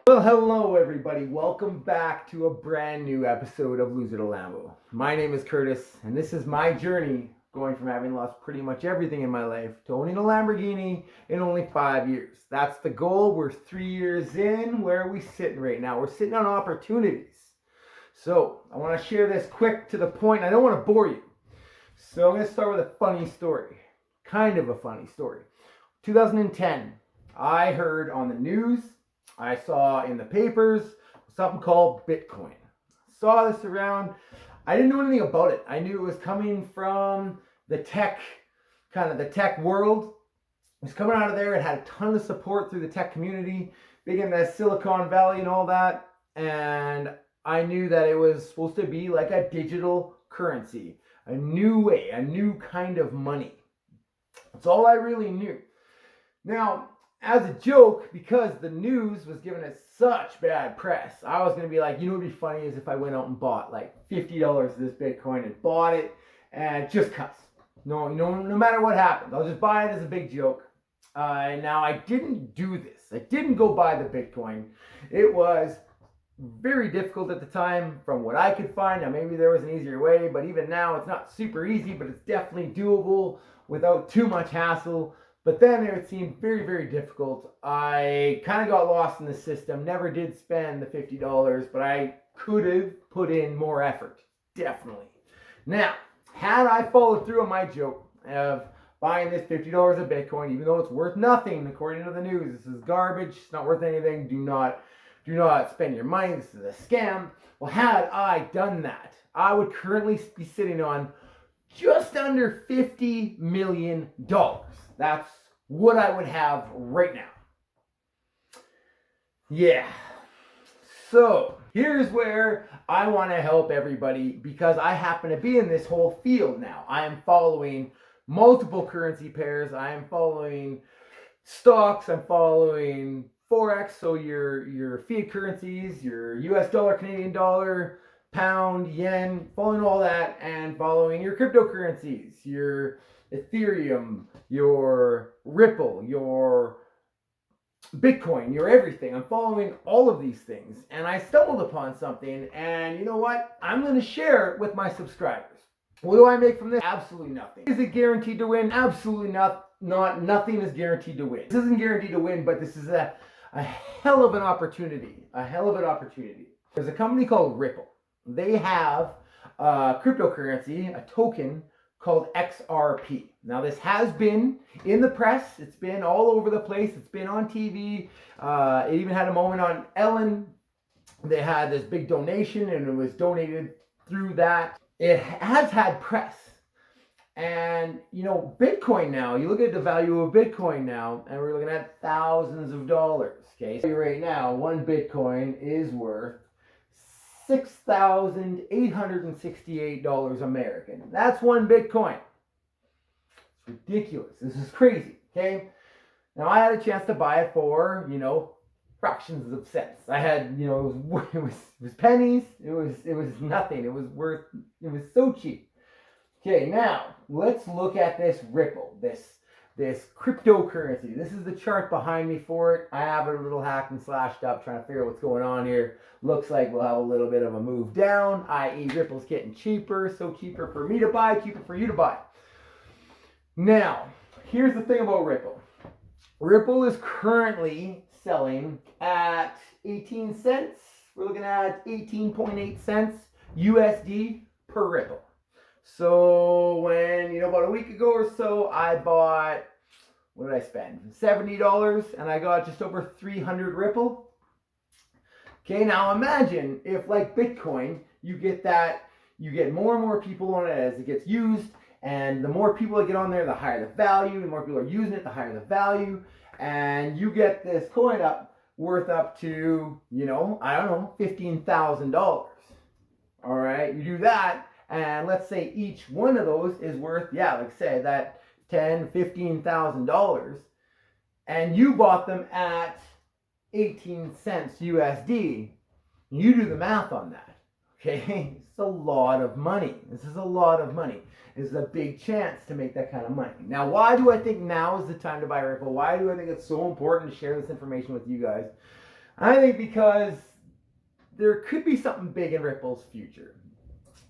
Well, hello everybody. Welcome back to a brand new episode of Loser to Lambo. My name is Curtis, and this is my journey going from having lost pretty much everything in my life to owning a Lamborghini in only 5 years. That's the goal. We're 3 years in. Where are we sitting right now? We're sitting on opportunities. So I want to share this quick to the point. I don't want to bore you. So I'm going to start with a funny story. Kind of a funny story. 2010, I heard on the news, I saw in the papers something called Bitcoin. Saw this around. I didn't know anything about it. I knew it was coming from the tech world. It was coming out of there. It had a ton of support through the tech community, big in the Silicon Valley and all that. And I knew that it was supposed to be like a digital currency, a new way, a new kind of money. That's all I really knew. Now, as a joke, because the news was giving it such bad press, I was going to be like, what would be funny is if I went out and bought like $50 of this Bitcoin and bought it and just cuss. No matter what happens, I'll just buy it as a big joke. Now, I didn't do this. I didn't go buy the Bitcoin. It was very difficult at the time from what I could find. Now, maybe there was an easier way, but even now it's not super easy, but it's definitely doable without too much hassle. But then it seemed very, very difficult. I kind of got lost in the system, never did spend the $50, but I could have put in more effort, definitely. Now, had I followed through on my joke of buying this $50 of Bitcoin, even though it's worth nothing, according to the news, this is garbage, it's not worth anything, do not spend your money, this is a scam. Well, had I done that, I would currently be sitting on just under $50 million. That's what I would have right now. Yeah. So here's where I want to help everybody because I happen to be in this whole field now. I am following multiple currency pairs. I am following stocks. I'm following Forex, so your fiat currencies, your US dollar, Canadian dollar, pound, yen, following all that, and following your cryptocurrencies, your Ethereum, your Ripple, your Bitcoin, your everything. I'm following all of these things, and I stumbled upon something, and you know what? I'm going to share it with my subscribers. What do I make from this? Absolutely nothing. Is it guaranteed to win? Absolutely not. Nothing is guaranteed to win. This isn't guaranteed to win, but this is a hell of an opportunity. A hell of an opportunity. There's a company called Ripple. They have a cryptocurrency, a token called XRP. Now, this has been in the press. It's been all over the place. It's been on TV. It even had a moment on Ellen. They had this big donation, and it was donated through that. It has had press. And, Bitcoin now, you look at the value of Bitcoin now, and we're looking at thousands of dollars. Okay, so right now, one Bitcoin is worth $6,868 American. That's one Bitcoin. It's ridiculous. This is crazy. Okay. Now I had a chance to buy it for, fractions of cents. I had, it was pennies. It was nothing. It was so cheap. Okay. Now let's look at this Ripple, this cryptocurrency. This is the chart behind me for it. I have it a little hacked and slashed up trying to figure out what's going on here. Looks like we'll have a little bit of a move down, i.e. Ripple's getting cheaper, so cheaper for me to buy, cheaper for you to buy. Now, here's the thing about Ripple. Ripple is currently selling at 18 cents. We're looking at 18.8 cents USD per Ripple. So when, about a week ago or so, I bought, what did I spend? $70, and I got just over 300 Ripple. Okay, now imagine if, like Bitcoin, you get more and more people on it as it gets used, and the more people that get on there, the higher the value. The more people are using it, the higher the value, and you get this coin worth up to, $15,000. All right, you do that. And let's say each one of those is worth, like I said, that $10,000, $15,000. And you bought them at 18 cents USD. You do the math on that. Okay? It's a lot of money. This is a lot of money. This is a big chance to make that kind of money. Now, why do I think now is the time to buy Ripple? Why do I think it's so important to share this information with you guys? I think because there could be something big in Ripple's future.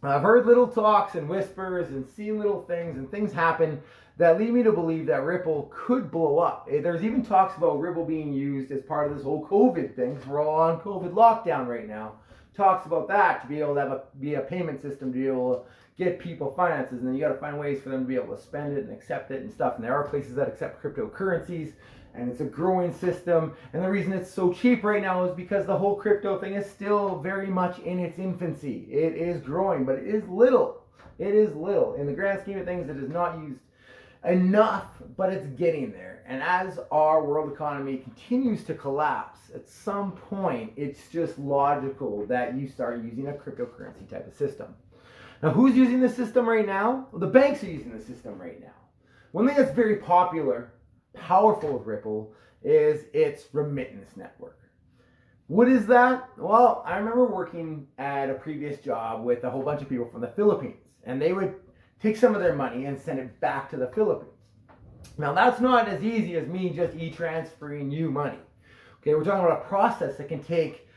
I've heard little talks and whispers and seen little things, and things happen that lead me to believe that Ripple could blow up. There's even talks about Ripple being used as part of this whole COVID thing, because we're all on COVID lockdown right now. Talks about that, to be able to be a payment system, to be able to get people finances, and then you got to find ways for them to be able to spend it and accept it and stuff. And there are places that accept cryptocurrencies, and it's a growing system. And the reason it's so cheap right now is because the whole crypto thing is still very much in its infancy. It is growing, but it is little. It is little. In the grand scheme of things, it is not used enough, but it's getting there. And as our world economy continues to collapse, at some point, it's just logical that you start using a cryptocurrency type of system. Now, who's using the system right now? Well, the banks are using the system right now. One thing that's very popular, powerful with Ripple, is its remittance network. What is that? Well, I remember working at a previous job with a whole bunch of people from the Philippines, and they would take some of their money and send it back to the Philippines. Now, that's not as easy as me just e-transferring you money. Okay, we're talking about a process that can take,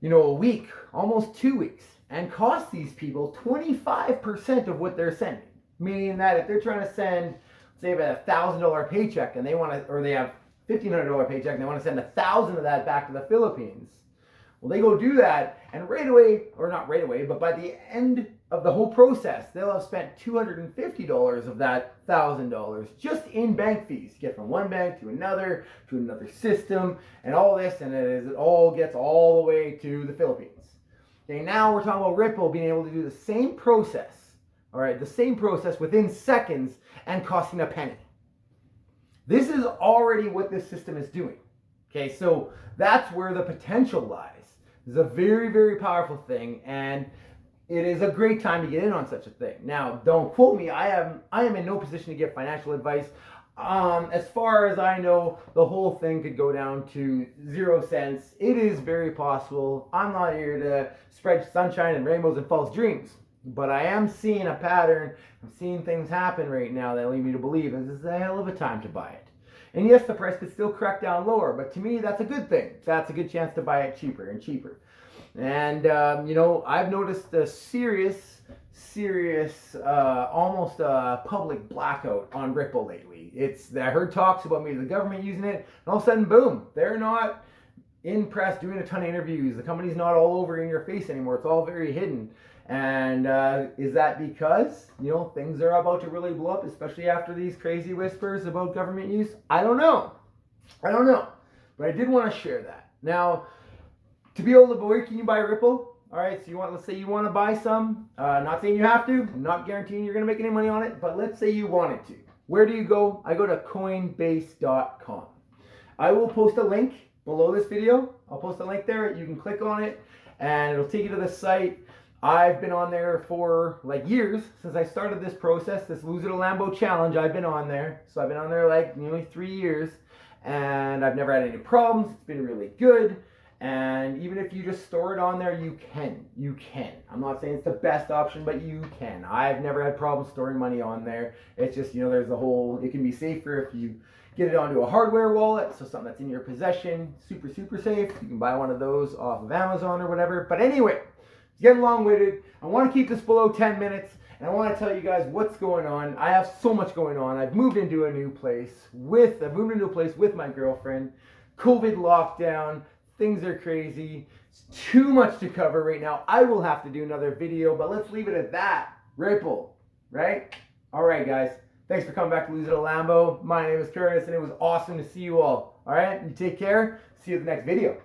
a week, almost 2 weeks, and cost these people 25% of what they're sending. Meaning that if they're trying to send, say, a $1,000 paycheck, and they have $1,500 paycheck, and they want to send 1,000 of that back to the Philippines. Well, they go do that, and right away, or not right away, but by the end of the whole process, they'll have spent $250 of that $1,000 just in bank fees. You get from one bank to another system, and all this, and it all gets all the way to the Philippines. Okay, now we're talking about Ripple being able to do the same process, all right, the same process within seconds and costing a penny. This is already what this system is doing. Okay, so that's where the potential lies. It's a very, very powerful thing, and it is a great time to get in on such a thing. Now, don't quote me. I am in no position to give financial advice. As far as I know, the whole thing could go down to 0 cents. It is very possible. I'm not here to spread sunshine and rainbows and false dreams, but I am seeing a pattern. I'm seeing things happen right now that lead me to believe this is a hell of a time to buy it. And yes, the price could still crack down lower, but to me, that's a good thing. That's a good chance to buy it cheaper and cheaper. And, I've noticed a serious, almost a public blackout on Ripple lately. I heard talks about maybe the government using it, and all of a sudden, boom, they're not in press doing a ton of interviews. The company's not all over in your face anymore. It's all very hidden. And is that because, things are about to really blow up, especially after these crazy whispers about government use? I don't know. But I did want to share that. Now, to be able to where can you buy Ripple? All right, so let's say you want to buy some. Not saying you have to. Not guaranteeing you're going to make any money on it. But let's say you wanted to. Where do you go? I go to Coinbase.com. I will post a link below this video. I'll post a link there. You can click on it, and it'll take you to the site. I've been on there for years. Since I started this process, this Lose It a Lambo challenge, I've been on there. So I've been on there nearly 3 years, and I've never had any problems. It's been really good. And even if you just store it on there, you can. I'm not saying it's the best option, but you can. I've never had problems storing money on there. It's just, there's a whole, it can be safer if you get it onto a hardware wallet, so something that's in your possession. Super, super safe. You can buy one of those off of Amazon or whatever. But anyway, it's getting long-winded. I want to keep this below 10 minutes, and I want to tell you guys what's going on. I have so much going on. I've moved into a new place with my girlfriend. COVID lockdown. Things are crazy. It's too much to cover right now. I will have to do another video, but let's leave it at that. Ripple, right? All right, guys. Thanks for coming back to Lose It a Lambo. My name is Curtis, and it was awesome to see you all. All right? You take care. See you in the next video.